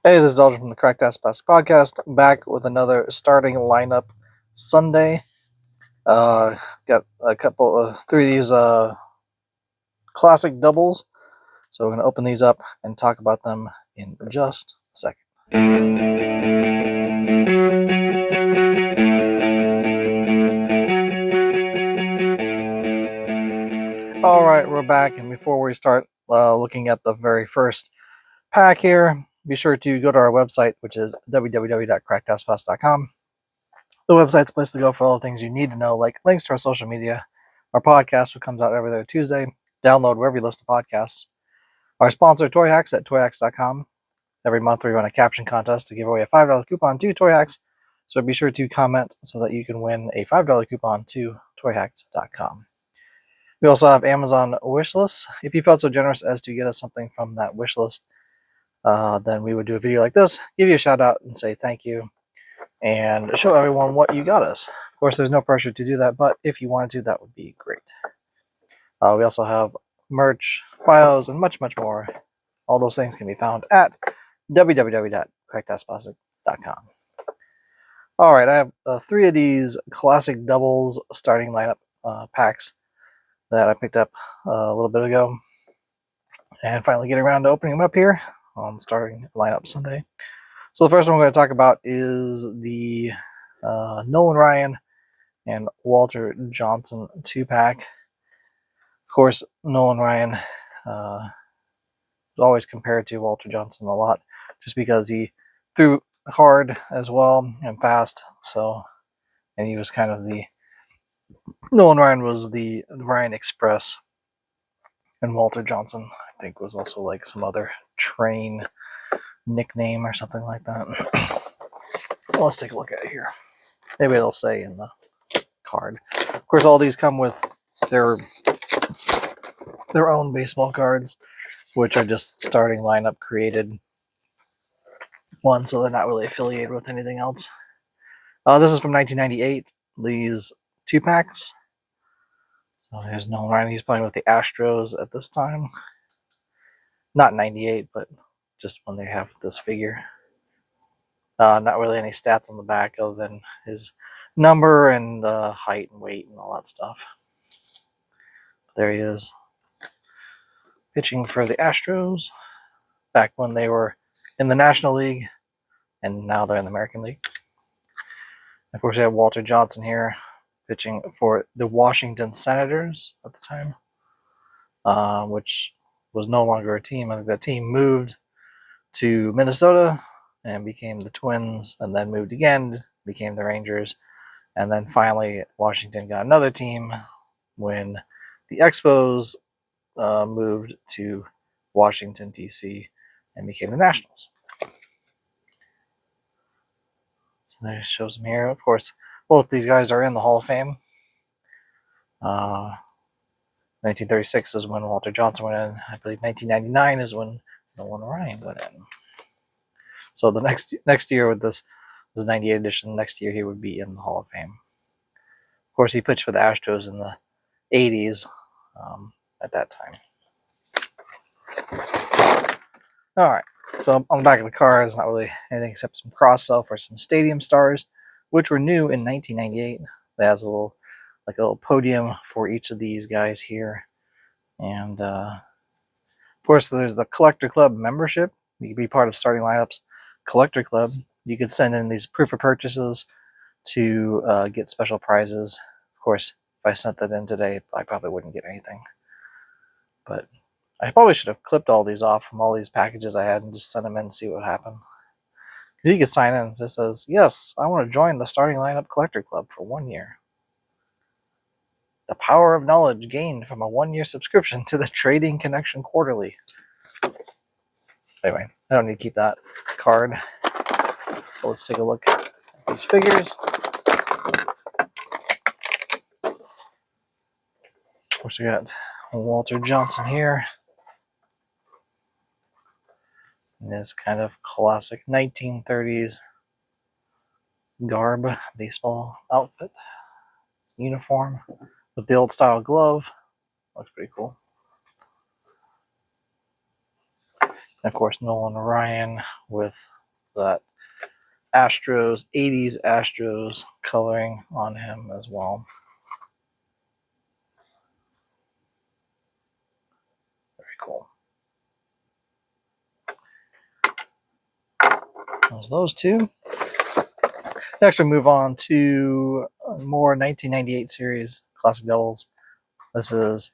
Hey, this is Dalton from the Correct Ass Pass podcast, back with another starting lineup Sunday. Got three of these classic doubles, so we're going to open these up and talk about them in just a second. All right, we're back, and before we start looking at the very first pack here, be sure to go to our website, which is www.correctaspass.com. The website's a place to go for all the things you need to know, like links to our social media, our podcast, which comes out every other Tuesday. Download wherever you listen to podcasts. Our sponsor, Toy Hacks, at toyhacks.com. Every month we run a caption contest to give away a $5 coupon to Toy Hacks, so be sure to comment so that you can win a $5 coupon to toyhacks.com. We also have Amazon wishlist. If you felt so generous as to get us something from that wishlist, then we would do a video like this, give you a shout out and say thank you, and show everyone what you got us. Of course, there's no pressure to do that, but if you wanted to, that would be great. We also have merch, bios, and much, much more. All those things can be found at www.correctaspass.com. All right, I have three of these classic doubles starting lineup packs that I picked up a little bit ago, and finally getting around to opening them up here on starting lineup Sunday. So the first one we're going to talk about is the Nolan Ryan and Walter Johnson 2-pack. Of course, Nolan Ryan is always compared to Walter Johnson a lot, just because he threw hard as well and fast. And he was kind of Nolan Ryan was the Ryan Express, and Walter Johnson, I think, was also like some other train nickname or something like that. Let's take a look at it here. Maybe it'll say in the card. Of course, all these come with their own baseball cards, which are just starting lineup created ones, so they're not really affiliated with anything else. This is from 1998, these 2-packs. So there's Nolan Ryan. He's playing with the Astros at this time. Not 98, but just when they have this figure. Not really any stats on the back other than his number and height and weight and all that stuff. There he is, pitching for the Astros back when they were in the National League, and now they're in the American League. Of course, we have Walter Johnson here, pitching for the Washington Senators at the time, which was no longer a team. I think that team moved to Minnesota and became the Twins, and then moved again, became the Rangers, and then finally Washington got another team when the Expos moved to Washington, D.C., and became the Nationals. So there it shows them here. Of course, both these guys are in the Hall of Fame. 1936 is when Walter Johnson went in. I believe 1999 is when Nolan Ryan went in. So the next year with this 98 edition, next year he would be in the Hall of Fame. Of course, he pitched for the Astros in the 80s at that time. All right, so on the back of the card, there's not really anything except some cross-sell for some stadium stars, which were new in 1998. It has a little podium for each of these guys here. And of course, there's the Collector Club membership. You can be part of Starting Lineups Collector Club. You could send in these proof of purchases to get special prizes. Of course, if I sent that in today, I probably wouldn't get anything. But I probably should have clipped all these off from all these packages I had and just sent them in and see what happened. You can sign in. It says, yes, I want to join the Starting Lineup Collector Club for 1 year. The power of knowledge gained from a 1-year subscription to the Trading Connection Quarterly. Anyway, I don't need to keep that card. So let's take a look at these figures. Of course, we got Walter Johnson here in his kind of classic 1930s garb, baseball outfit, uniform with the old style glove. Looks pretty cool. And of course, Nolan Ryan with that Astros, 80s Astros coloring on him as well. Very cool. There's those two. Next, we move on to more 1998 series Classic Devils. This is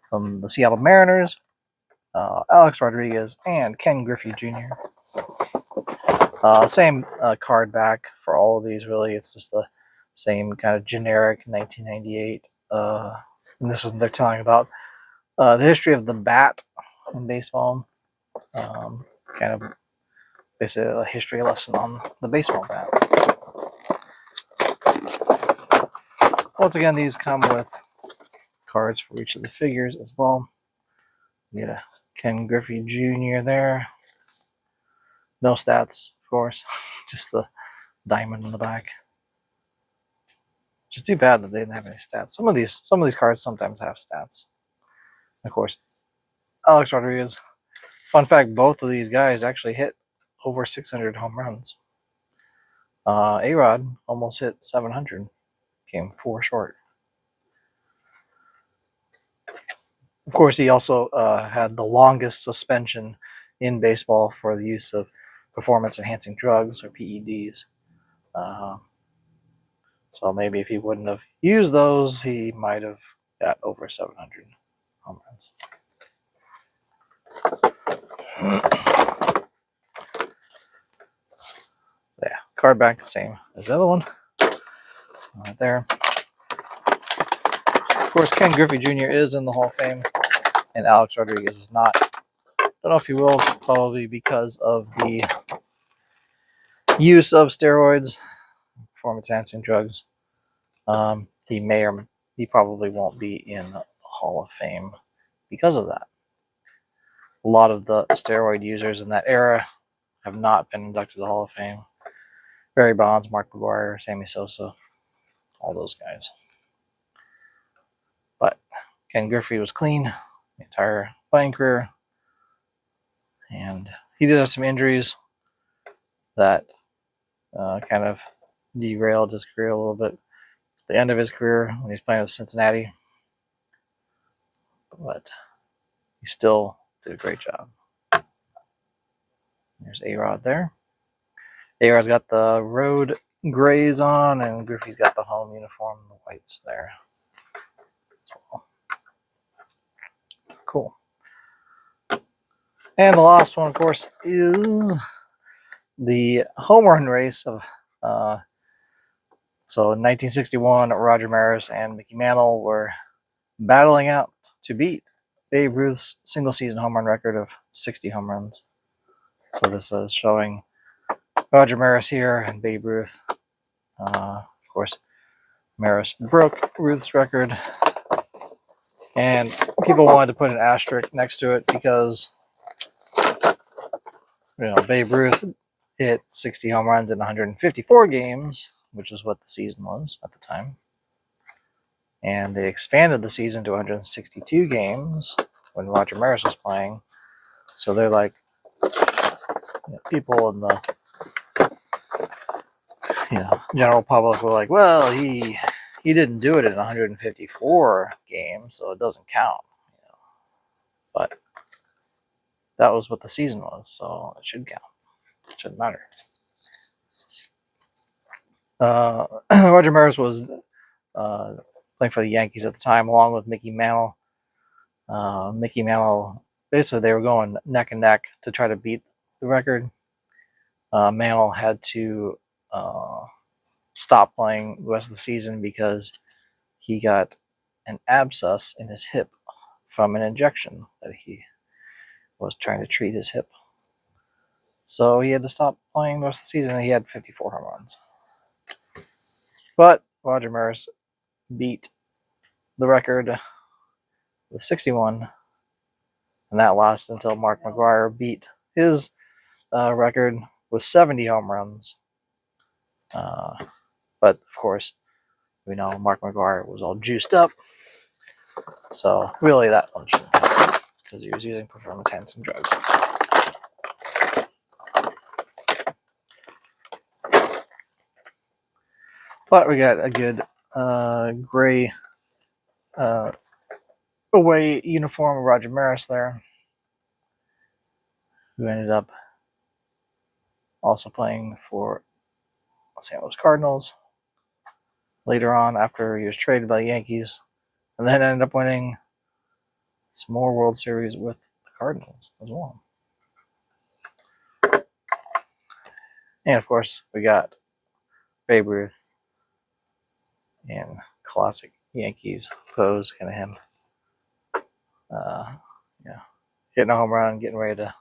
from the Seattle Mariners, Alex Rodriguez, and Ken Griffey Jr. Same card back for all of these, really. It's just the same kind of generic 1998. And this one they're telling about the history of the bat in baseball. Kind of basically a history lesson on the baseball bat. Once again, these come with cards for each of the figures as well. You get a Ken Griffey Jr. there. No stats, of course. Just the diamond in the back. Just too bad that they didn't have any stats. Some of these cards sometimes have stats. Of course, Alex Rodriguez. Fun fact: both of these guys actually hit over 600 home runs. A-Rod almost hit 700. Came 4 short. Of course, he also had the longest suspension in baseball for the use of performance-enhancing drugs, or PEDs. So maybe if he wouldn't have used those, he might have got over 700 home runs. Yeah, card back the same as the other one. Right there. Of course, Ken Griffey Jr. is in the Hall of Fame, and Alex Rodriguez is not. Don't know if he will, probably because of the use of steroids, performance-enhancing drugs. He probably won't be in the Hall of Fame because of that. A lot of the steroid users in that era have not been inducted to the Hall of Fame. Barry Bonds, Mark McGwire, Sammy Sosa, all those guys. But Ken Griffey was clean the entire playing career, and he did have some injuries that kind of derailed his career a little bit at the end of his career when he was playing with Cincinnati. But he still did a great job. There's A-Rod there. A-Rod's got the road grays on, and Griffey's got the home uniform, the whites there. Cool. And the last one, of course, is the home run race of so in 1961, Roger Maris and Mickey Mantle were battling out to beat Babe Ruth's single-season home run record of 60 home runs. So this is showing Roger Maris here and Babe Ruth. Of course, Maris broke Ruth's record, and people wanted to put an asterisk next to it because Babe Ruth hit 60 home runs in 154 games, which is what the season was at the time. And they expanded the season to 162 games when Roger Maris was playing. So they're like, people in the general public were like, well, he didn't do it in 154 games, so it doesn't count. But that was what the season was, so it should count. It shouldn't matter. Roger Maris was playing for the Yankees at the time, along with Mickey Mantle. Mickey Mantle, basically, they were going neck and neck to try to beat the record. Mantle had to stop playing the rest of the season because he got an abscess in his hip from an injection that he was trying to treat his hip. So he had to stop playing the rest of the season, and he had 54 home runs. But Roger Maris beat the record with 61, and that lasted until Mark McGwire beat his record with 70 home runs. But of course, we know Mark McGwire was all juiced up, so really that one shouldn't count because he was using performance-enhancing drugs. But we got a good gray away uniform of Roger Maris there, who ended up also playing for St. Louis Cardinals later on after he was traded by the Yankees, and then ended up winning some more World Series with the Cardinals as well. And of course, we got Babe Ruth in classic Yankees pose, kind of him. Yeah, hitting a home run, getting ready to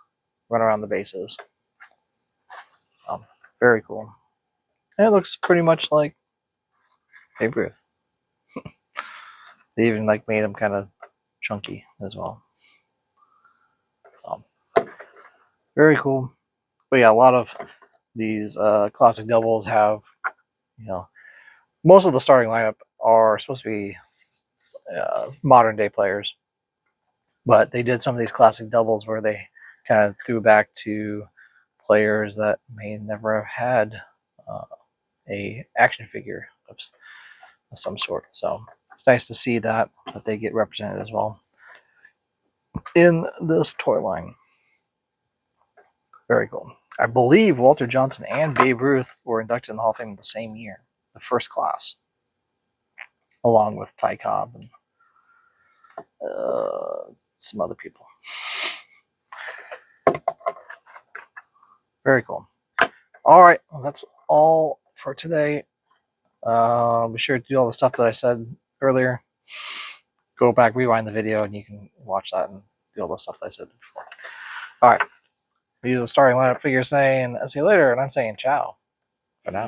run around the bases. Very cool. And it looks pretty much like Babe Ruth. They even like made him kind of chunky as well. Very cool. But yeah, a lot of these classic doubles have, most of the starting lineup are supposed to be modern day players, but they did some of these classic doubles where they kind of threw back to players that may never have had a action figure of some sort. So it's nice to see that they get represented as well in this toy line. Very cool. I believe Walter Johnson and Babe Ruth were inducted in the Hall of Fame the same year, the first class, along with Ty Cobb and some other people. Very cool. All right, well, that's all for today. Be sure to do all the stuff that I said earlier. Go back, rewind the video, and you can watch that and do all the stuff that I said before. All right. We use the starting lineup figure saying, I'll see you later, and I'm saying ciao for now.